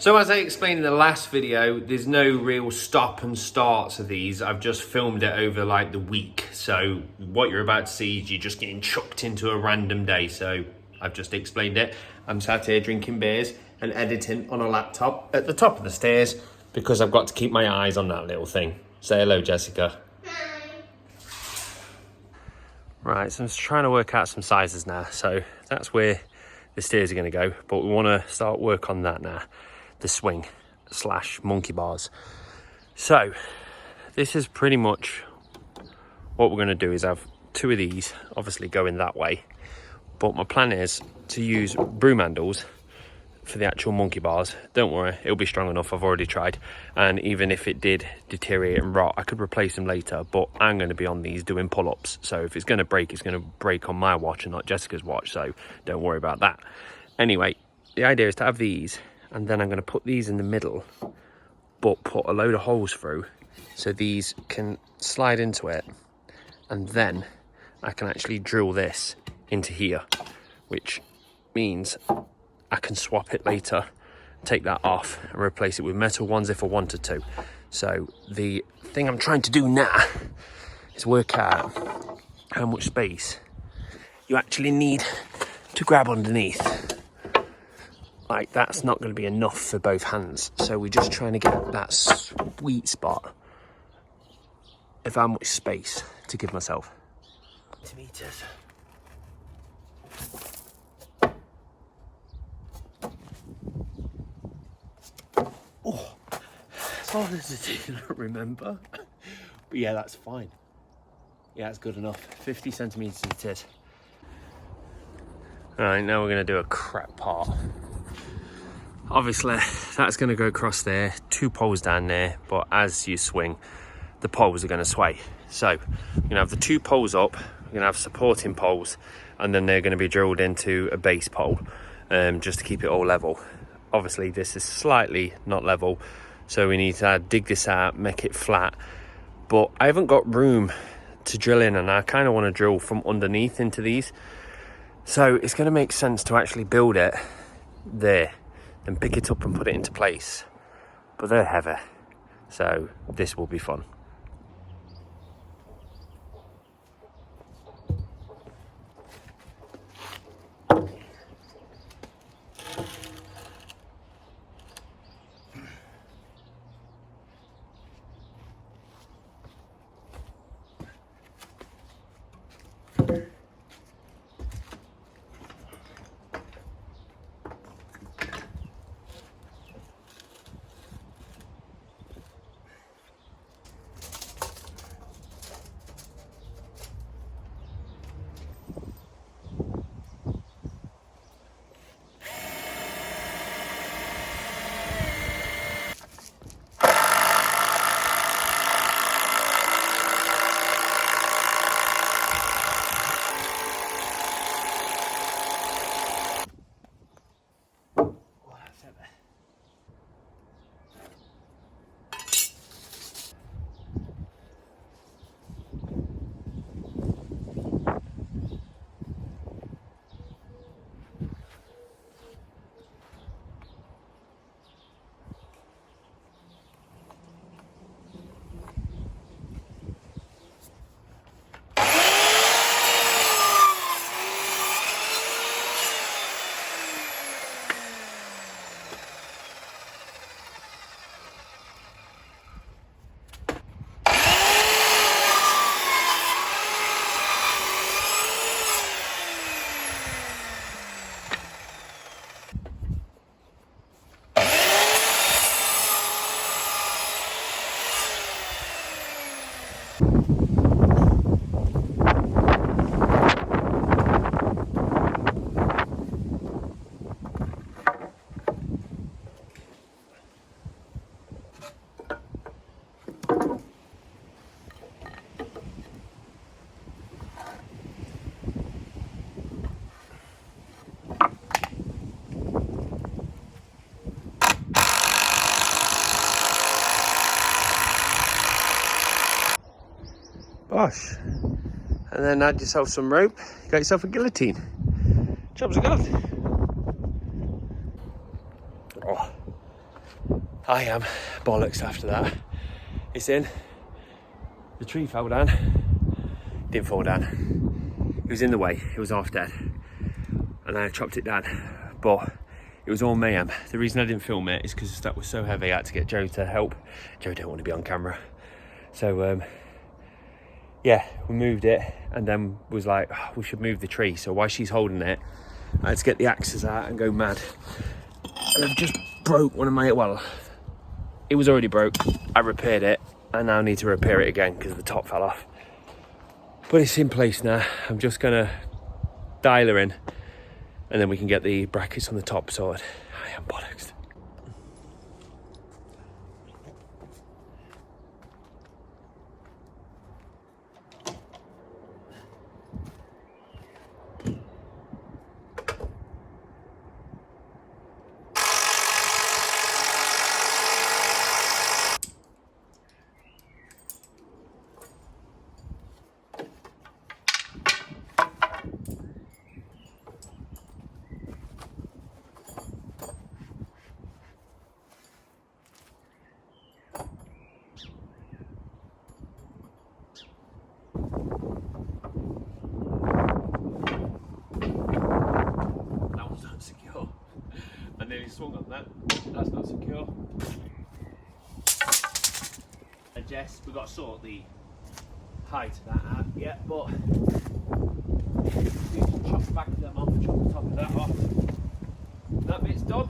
So as I explained in the last video, there's no real stop and starts of these. I've just filmed it over like the week. So what you're about to see is you're just getting chucked into a random day. So I've just explained it. I'm sat here drinking beers and editing on a laptop at the top of the stairs because I've got to keep my eyes on that little thing. Say hello, Jessica. Hi. Right, so I'm just trying to work out some sizes now. So that's where the stairs are going to go, but we want to start work on that now. The swing / monkey bars. So this is pretty much what we're going to do is have 2 of these obviously going that way, but my plan is to use broom handles for the actual monkey bars. Don't worry, it'll be strong enough. I've already tried, and even if it did deteriorate and rot, I could replace them later, but I'm going to be on these doing pull-ups, so if it's going to break, it's going to break on my watch and not Jessica's watch, so don't worry about that. Anyway, the idea is to have these, and then I'm going to put these in the middle, but put a load of holes through so these can slide into it, and then I can actually drill this into here, which means I can swap it later, take that off and replace it with metal ones if I wanted to. So the thing I'm trying to do now is work out how much space you actually need to grab underneath. Like, that's not going to be enough for both hands, so we're just trying to get that sweet spot of how much space to give myself. Meters. Oh, as hard as it is, I don't remember. But yeah, that's fine. Yeah, that's good enough. 50 centimeters it is. All right, now we're going to do a crap part. Obviously, that's going to go across there, 2 poles down there, but as you swing, the poles are going to sway. So you're going to have the 2 poles up, you're going to have supporting poles, and then they're going to be drilled into a base pole, just to keep it all level. Obviously, this is slightly not level, so we need to dig this out, make it flat. But I haven't got room to drill in, and I kind of want to drill from underneath into these. So it's going to make sense to actually build it there, and pick it up and put it into place, but they're heavy, so this will be fun. Bosh. And then add yourself some rope. You got yourself a guillotine. Jobs are good. Oh, I am bollocks after that. It's in. The tree fell down. Didn't fall down. It was in the way. It was half dead. And I chopped it down. But it was all mayhem. The reason I didn't film it is because the stuff was so heavy. I had to get Joe to help. Joe don't want to be on camera. So, yeah, we moved it and then was like, oh, we should move the tree. So while she's holding it, I had to get the axes out and go mad. And I've just broke one of my, well, it was already broke. I repaired it. I now need to repair it again because the top fell off. But it's in place now. I'm just gonna dial her in and then we can get the brackets on the top sorted. I am bollocks. Secure. I nearly swung on that. That's not secure. And Jess, we've got to sort the height of that out. Yeah, but you can chop the back of them off, chop the top of that off. That bit's done.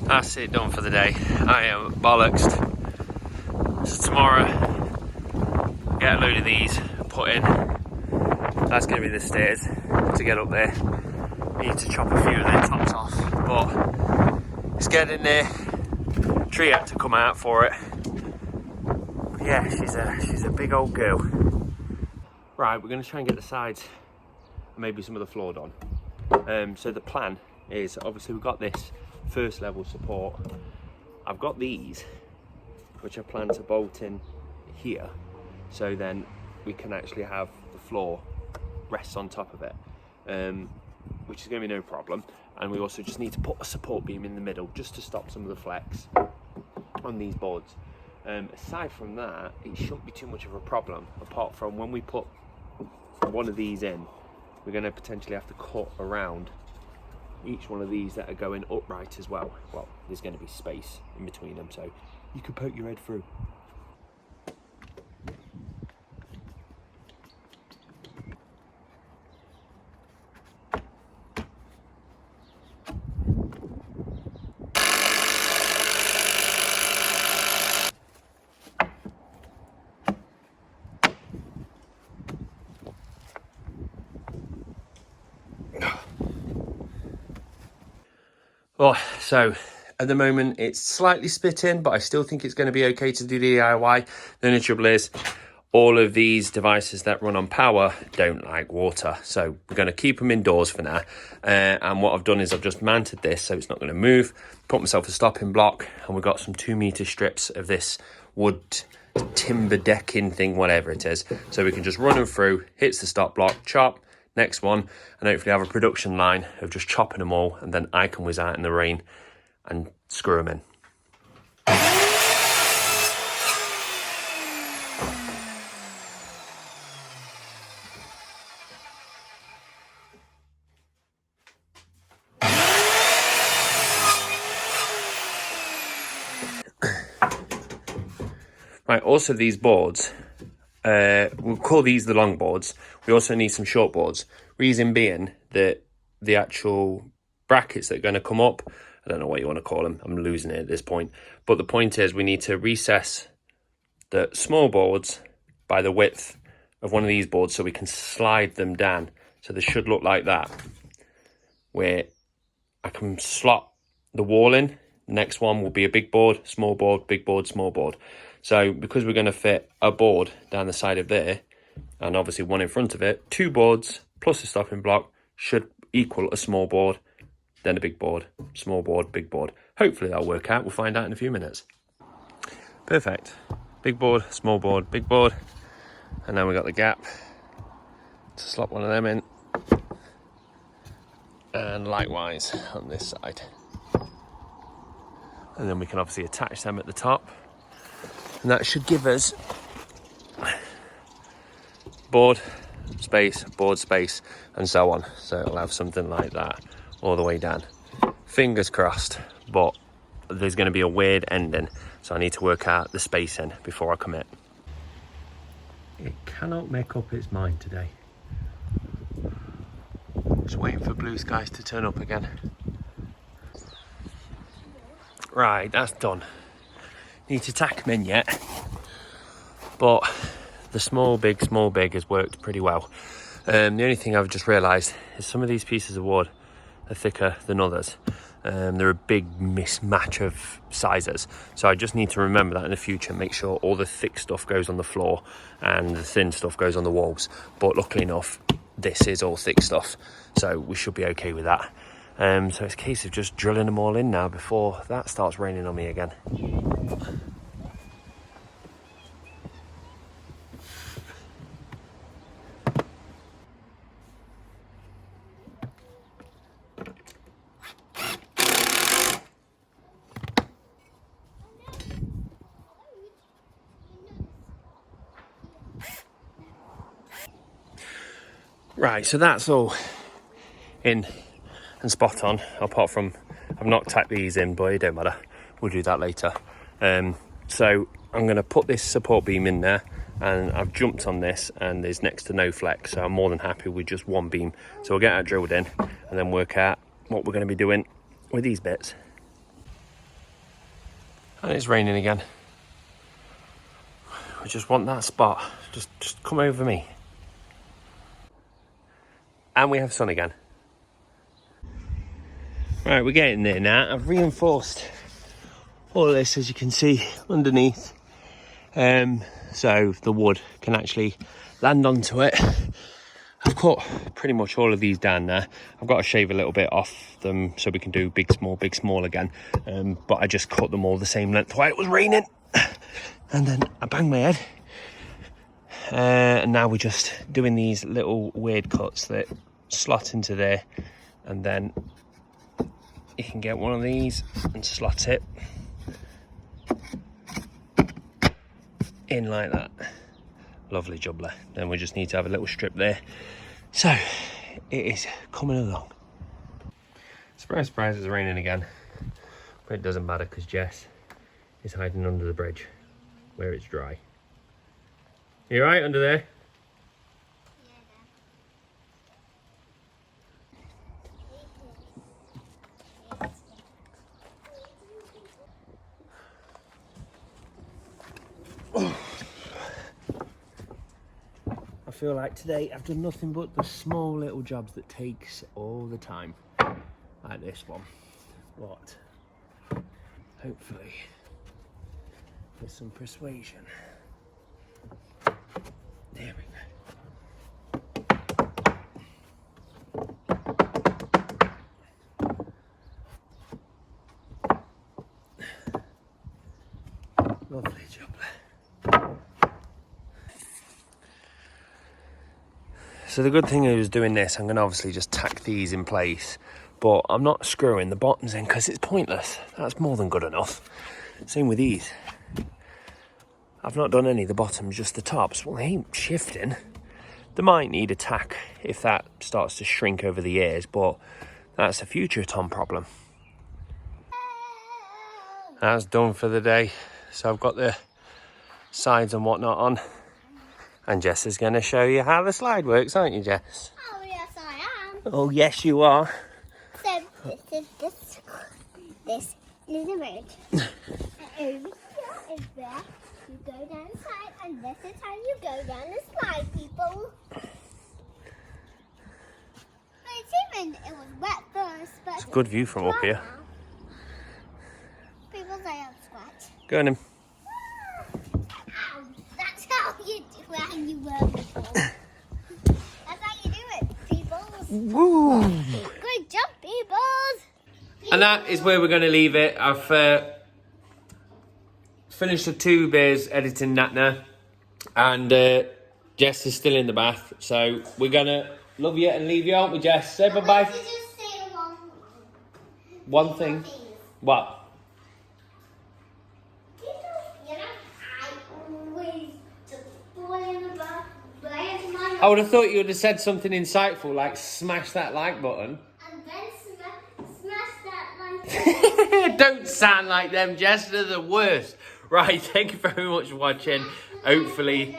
That's it, done for the day. I am bollocks. So tomorrow, get a load of these put in. That's going to be the stairs to get up there. We need to chop a few of their tops off, but it's getting there. Tree had to come out for it. But yeah, she's a big old girl. Right, we're going to try and get the sides and maybe some of the floor done. So the plan is, obviously we've got this first level support. I've got these which I plan to bolt in here, so then we can actually have the floor rest on top of it, which is going to be no problem. And we also just need to put a support beam in the middle just to stop some of the flex on these boards. Aside from that, it shouldn't be too much of a problem, apart from when we put one of these in, we're going to potentially have to cut around each one of these that are going upright as well. Well, there's going to be space in between them, so you can poke your head through. Well, so at the moment it's slightly split in, but I still think it's going to be okay to do DIY. The only trouble is all of these devices that run on power don't like water, so we're going to keep them indoors for now. And what I've done is I've just mounted this so it's not going to move, put myself a stopping block, and we've got some 2-meter strips of this wood timber decking thing, whatever it is, so we can just run them through, hits the stop block, chop, next one, and hopefully have a production line of just chopping them all, and then I can whiz out in the rain and screw them in. Right, also these boards, we'll call these the long boards. We also need some short boards. Reason being that the actual brackets that are going to come up, I don't know what you want to call them, I'm losing it at this point. But the point is we need to recess the small boards by the width of one of these boards so we can slide them down. So they should look like that, where I can slot the wall in. The next one will be a big board, small board, big board, small board. So because we're going to fit a board down the side of there, and obviously one in front of it, 2 boards plus a stopping block should equal a small board, then a big board, small board, big board. Hopefully that'll work out. We'll find out in a few minutes. Perfect. Big board, small board, big board. And then we got the gap to slot one of them in. And likewise on this side. And then we can obviously attach them at the top. And that should give us board space, and so on. So it'll have something like that all the way down. Fingers crossed, but there's going to be a weird ending, so I need to work out the spacing before I commit. It cannot make up its mind today. Just waiting for blue skies to turn up again. Right, that's done. Need to tack them in yet, but the small big has worked pretty well. The only thing I've just realised is some of these pieces of wood are thicker than others. They're a big mismatch of sizes, so I just need to remember that in the future. Make sure all the thick stuff goes on the floor and the thin stuff goes on the walls. But luckily enough, this is all thick stuff, so we should be okay with that. So it's a case of just drilling them all in now before that starts raining on me again. Right, so that's all in and spot on, apart from I've not tacked these in, but it don't matter, we'll do that later. So I'm going to put this support beam in there, and I've jumped on this and there's next to no flex, so I'm more than happy with just one beam. So we'll get that drilled in and then work out what we're going to be doing with these bits. And it's raining again. I just want that spot, just come over me. And we have sun again. Right, we're getting there now. I've reinforced all of this, as you can see, underneath. So the wood can actually land onto it. I've cut pretty much all of these down there. I've got to shave a little bit off them so we can do big, small again. But I just cut them all the same length while it was raining. And then I banged my head. And now we're just doing these little weird cuts that slot into there, and then you can get one of these and slot it in like that. Lovely jubbler. Then we just need to have a little strip there. So it is coming along. Surprise, surprise, it's raining again, but it doesn't matter because Jess is hiding under the bridge where it's dry. You right under there? I feel like today I've done nothing but the small little jobs that takes all the time, like this one. But hopefully with some persuasion. There we go. Lovely job. So the good thing is doing this, I'm going to obviously just tack these in place, but I'm not screwing the bottoms in because it's pointless. That's more than good enough. Same with these. I've not done any of the bottoms, just the tops. Well, they ain't shifting. They might need a tack if that starts to shrink over the years, but that's a future Tom problem. That's done for the day. So I've got the sides and whatnot on. And Jess is going to show you how the slide works, aren't you, Jess? Oh, yes, I am. Oh, yes, you are. So, this is a road. And over here is where you go down the slide, and this is how you go down the slide, people. It was wet first, but It's a good view from up here. People say I'm squat. Go on him. Ow, that's how you do it when you were before. That's how you do it, people. Woo! Good job, people. And that is where we're going to leave it. I've finished the 2 beers editing that now. And Jess is still in the bath. So we're going to love you and leave you, aren't we, Jess? Say bye-bye. Just say One thing. What? You know, I always just fall in the bath. I would have thought you would have said something insightful, like smash that like button. And then smash that like. Don't sound like them, Jess. They're the worst. Right, thank you very much for watching. Hopefully,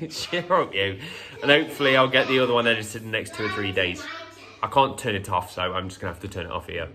cheer up you. And hopefully I'll get the other one edited in the next 2 or 3 days. I can't turn it off, so I'm just going to have to turn it off here.